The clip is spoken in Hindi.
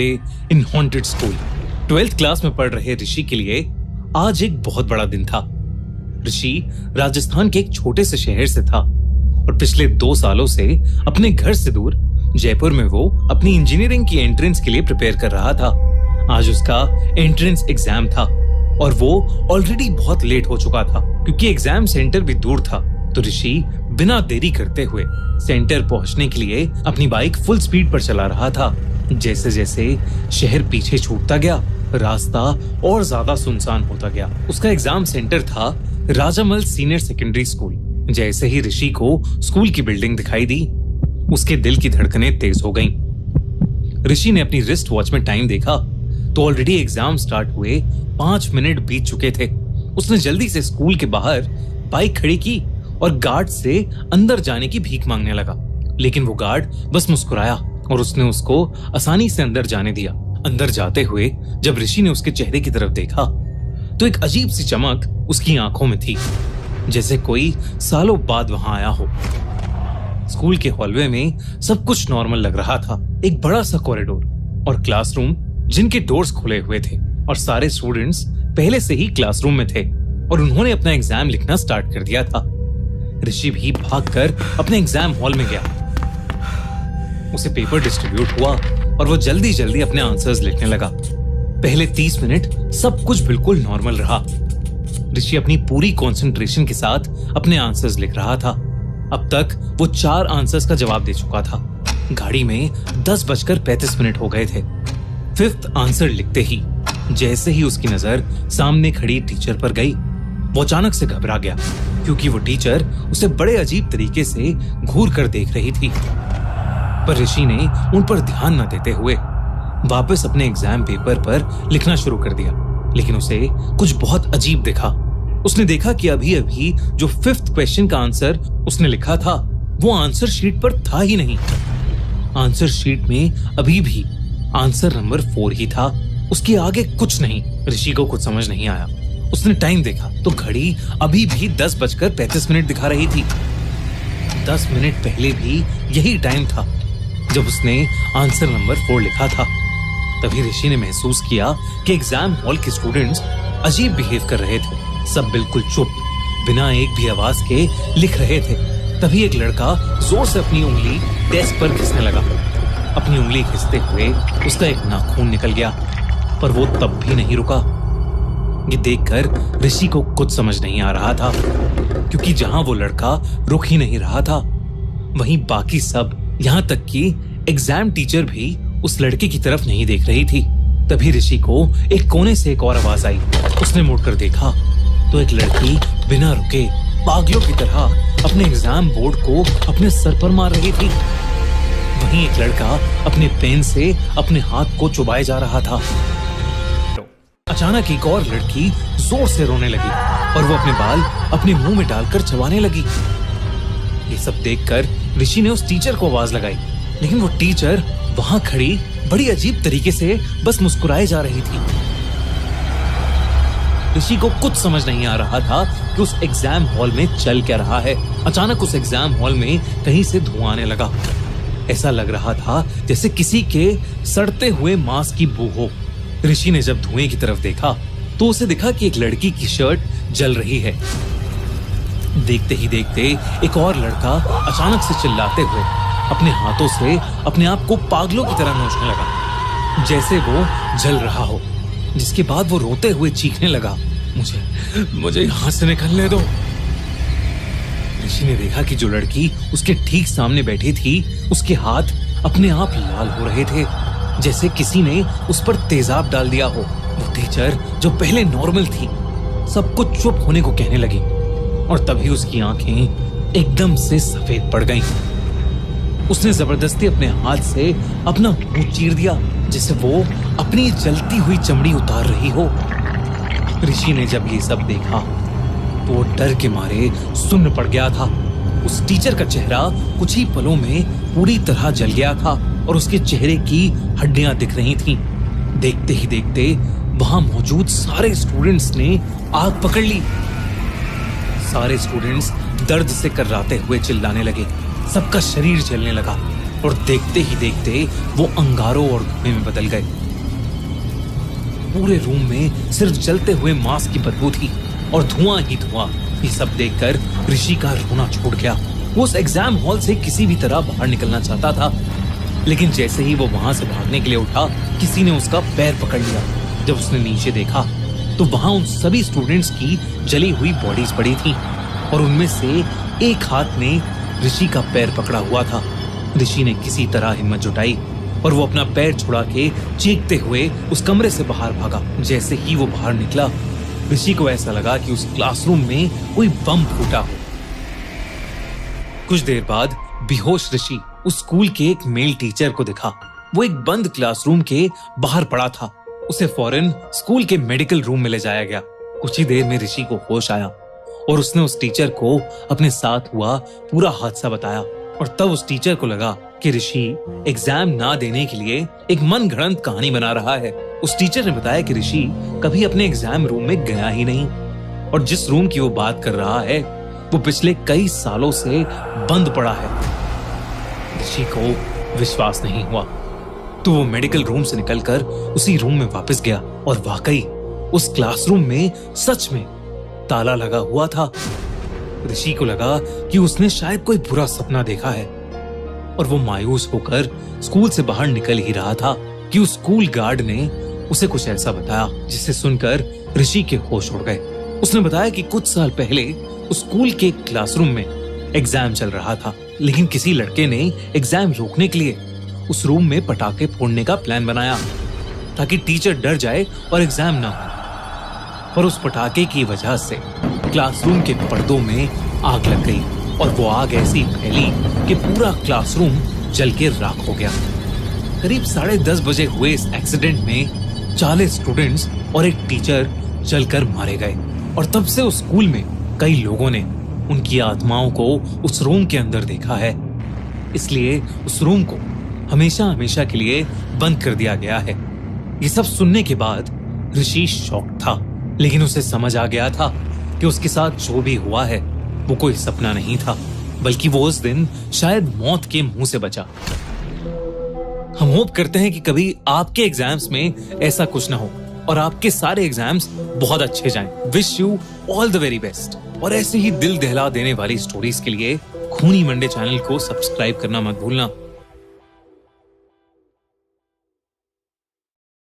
Day in haunted school. 12th class में पढ़ रहे ऋषि के लिए आज एक बहुत बड़ा दिन था। ऋषि राजस्थान के एक छोटे से शहर से था और पिछले 2 सालों से अपने घर से दूर जयपुर में वो अपनी इंजीनियरिंग की एंट्रेंस के लिए प्रिपेयर कर रहा था। आज उसका एंट्रेंस एग्जाम था और वो ऑलरेडी बहुत लेट हो चुका था क्योंकि एग्जाम सेंटर भी दूर था। तो ऋषि बिना देरी करते हुए सेंटर पहुंचने के लिए अपनी बाइक फुल स्पीड पर चला रहा था। जैसे जैसे शहर पीछे छूटता गया, रास्ता और ज्यादा सुनसान होता गया। उसका एग्जाम सेंटर था राजामल सीनियर सेकेंडरी स्कूल। जैसे ही ऋषि को स्कूल की बिल्डिंग दिखाई दी, उसके दिल की धड़कनें तेज हो गईं। ऋषि ने अपनी रिस्ट वॉच में टाइम देखा तो ऑलरेडी एग्जाम स्टार्ट हुए 5 मिनट बीत चुके थे। उसने जल्दी से स्कूल के बाहर बाइक खड़ी की और गार्ड से अंदर जाने की भीख मांगने लगा, लेकिन वो गार्ड बस मुस्कुराया और उसने उसको आसानी से अंदर जाने दिया। अंदर जाते हुए जब ऋषि ने उसके चेहरे की तरफ देखा तो एक अजीब सी चमक उसकी आंखों में थी, जैसे कोई सालों बाद वहां आया हो। स्कूल के हॉलवे में सब कुछ नॉर्मल लग रहा था। एक बड़ा सा कॉरिडोर और क्लासरूम जिनके डोर्स खुले हुए थे और सारे स्टूडेंट्स पहले से ही क्लासरूम में थे और उन्होंने अपना एग्जाम लिखना स्टार्ट कर दिया था। ऋषि भी भागकर अपने एग्जाम हॉल में गया। उसे पेपर डिस्ट्रीब्यूट हुआ और वो जल्दी जल्दी अपने आंसर्स लिखने लगा। पहले 30 मिनट सब कुछ बिल्कुल नॉर्मल रहा। ऋषि अपनी पूरी कंसंट्रेशन के साथ अपने आंसर्स लिख रहा था। अब तक वो 4 आंसर्स का जवाब दे चुका था। गाड़ी में 10:35 हो गए थे। 5th आंसर लिखते ही जैसे ही उसकी नजर सामने खड़ी टीचर पर गई, वो अचानक से घबरा गया क्योंकि वो टीचर उसे बड़े अजीब तरीके से घूर कर देख रही थी। पर ऋषि ने उन पर ध्यान न देते हुए वापस अपने एग्जाम पेपर पर लिखना शुरू कर दिया, लेकिन उसे कुछ बहुत अजीब दिखा। उसने देखा कि अभी अभी जो 5th क्वेश्चन का आंसर उसने लिखा था वो आंसर शीट पर था ही नहीं। आंसर शीट में अभी भी आंसर नंबर 4 ही था, उसके आगे कुछ नहीं। ऋषि को कुछ समझ नहीं आया। उसने टाइम देखा तो घड़ी अभी भी 10:35 दिखा रही थी। 10 मिनट पहले भी यही टाइम था जब उसने आंसर नंबर 4 लिखा था। तभी ऋषि ने महसूस किया कि एग्जाम हॉल के स्टूडेंट्स अजीब बिहेव कर रहे थे। सब बिल्कुल चुप, बिना एक भी आवाज के लिख रहे थे। तभी एक लड़का जोर से अपनी उंगली डेस्क पर घिसने लगा। अपनी उंगली घिसते हुए उसका एक नाखून निकल गया, पर वो तब भी नहीं रुका। ये देखकर ऋषि को कुछ समझ नहीं आ रहा था क्योंकि जहां वो लड़का रुक ही नहीं रहा था, वहीं बाकी सब, यहाँ तक कि एग्जाम टीचर भी उस लड़के की तरफ नहीं देख रही थी। तभी ऋषि को एक कोने से एक और आवाज आई। उसने मुड़कर देखा तो एक लड़की बिना रुके पागलों की तरह अपने एग्जाम बोर्ड को अपने सर पर मार रही थी। वहीं एक लड़का अपने पेन से अपने हाथ को चुभाए जा रहा था। अचानक एक और लड़की जोर से रोने लगी और वो अपने बाल अपने मुंह में डालकर चबाने लगी। ये सब देखकर ऋषि ने उस टीचर को आवाज लगाई, लेकिन वो टीचर वहां खड़ी बड़ी अजीब तरीके से बस मुस्कुराए जा रही थी। ऋषि को कुछ समझ नहीं आ रहा था कि उस एग्जाम हॉल में चल क्या रहा है। अचानक उस एग्जाम हॉल में कहीं से धुआं आने लगा। ऐसा लग रहा था जैसे किसी के सड़ते हुए मांस की बू हो। ऋषि ने जब धुएं की तरफ देखा तो उसे दिखा कि एक लड़की की शर्ट जल रही है। देखते ही देखते एक और लड़का अचानक से चिल्लाते हुए अपने हाथों से अपने आप को पागलों की तरह नोचने लगा, जैसे वो जल रहा हो। जिसके बाद वो रोते हुए चीखने लगा, मुझे यहां से निकलने दो। ऋषि ने देखा कि जो लड़की उसके ठीक सामने बैठी थी, उसके हाथ अपने आप लाल हो रहे थे, जैसे किसी ने उस पर तेजाब डाल दिया हो। वो टीचर जो पहले नॉर्मल थी, सब कुछ चुप होने को कहने लगी और तभी उसकी आंखें एकदम से सफेद पड़ गईं। उसने जबरदस्ती अपने हाथ से अपना मुंह चीर दिया, जैसे वो अपनी जलती हुई चमड़ी उतार रही हो। ऋषि ने जब ये सब देखा तो वो डर के मारे सुन्न पड़ गया था। उस टीचर का चेहरा कुछ ही पलों में पूरी तरह जल गया था और उसके चेहरे की हड्डियां दिख रही थीं। देखते ही देखते वहां मौजूद सारे स्टूडेंट्स ने आग पकड़ ली। सारे स्टूडेंट्स दर्द से कर्राते हुए चिल्लाने लगे। सबका शरीर जलने लगा। और देखते ही देखते वो अंगारों और धुएं में बदल गए। पूरे रूम में सिर्फ जलते हुए मांस की बदबू थी और धुआं ही धुआं। ये सब देखकर ऋषि का रोना छूट गया। वो उस एग्जाम हॉल से किसी भी तरह बाहर निकलना चाहता था, लेकिन जैसे ही वो वहां से भागने के लिए उठा, किसी ने उसका पैर पकड़ लिया। जब उसने नीचे देखा तो वहां उन सभी स्टूडेंट्स की जली हुई बॉडीज पड़ी थी और उनमें से एक हाथ ने ऋषि का पैर पकड़ा हुआ था। ऋषि ने किसी तरह हिम्मत जुटाई और वो अपना पैर छुड़ा के चीखते हुए उस कमरे से बाहर भागा। जैसे ही वो बाहर निकला, ऋषि को ऐसा लगा कि उस क्लासरूम में कोई बम फूटा हो। कुछ देर बाद बेहोश ऋषि उस स्कूल के एक मेल टीचर को दिखा। वो एक बंद क्लासरूम के बाहर पड़ा था। उसे फौरन स्कूल के मेडिकल रूम में ले जाया गया। कुछ ही देर में ऋषि को होश आया और उसने उस टीचर को अपने साथ हुआ पूरा हादसा बताया। और तब उस टीचर को लगा कि ऋषि एग्जाम ना देने के लिए एक मनगढ़ंत कहानी बना रहा है। उस टीचर ने बताया कि ऋषि कभी अपने एग्जाम रूम में गया ही नहीं और जिस रूम की वो बात कर रहा है वो पिछले कई सालों से बंद पड़ा है। ऋषि को विश्वास नहीं हुआ तो वो मेडिकल रूम से निकलकर उसी रूम में वापस गया और वाकई उस क्लासरूम में सच में ताला लगा हुआ था। ऋषि को लगा कि उसने शायद कोई बुरा सपना देखा है और वो मायूस होकर स्कूल से बाहर निकल ही रहा था कि उस स्कूल गार्ड ने उसे कुछ ऐसा बताया जिसे सुनकर ऋषि के होश उड़ गए। उसने बताया कि कुछ साल पहले उस स्कूल के क्लासरूम में एग्जाम चल रहा था, लेकिन किसी लड़के ने एग्जाम रोकने के लिए उस रूम में पटाखे फोड़ने का प्लान बनाया ताकि टीचर डर जाए और एग्जाम ना हो। पर उस पटाखे की वजह से क्लासरूम के पर्दों में आग लग गई और वो आग ऐसी फैली कि पूरा क्लासरूम जल के राख हो गया। करीब 10:30 बजे हुए इस एक्सीडेंट में 40 स्टूडेंट्स और एक टीचर जलकर मारे गए और तब से उस स्कूल में कई लोगों ने उनकी आत्माओं को उस रूम के अंदर देखा है। इसलिए उस रूम को हमेशा हमेशा के लिए बंद कर दिया गया है। ये सब सुनने के बाद ऋषि शॉक था, लेकिन उसे समझ आ गया था कि उसके साथ जो भी हुआ है वो कोई सपना नहीं था, बल्कि वो उस दिन शायद मौत के मुंह से बचा। हम होप करते हैं कि कभी आपके एग्जाम्स में ऐसा कुछ ना हो और आपके सारे एग्जाम्स बहुत अच्छे जाएं। Wish you all the very best. और ऐसे ही दिल दहला देने वाली स्टोरीज के लिए खूनी मंडे चैनल को सब्सक्राइब करना मत भूलना।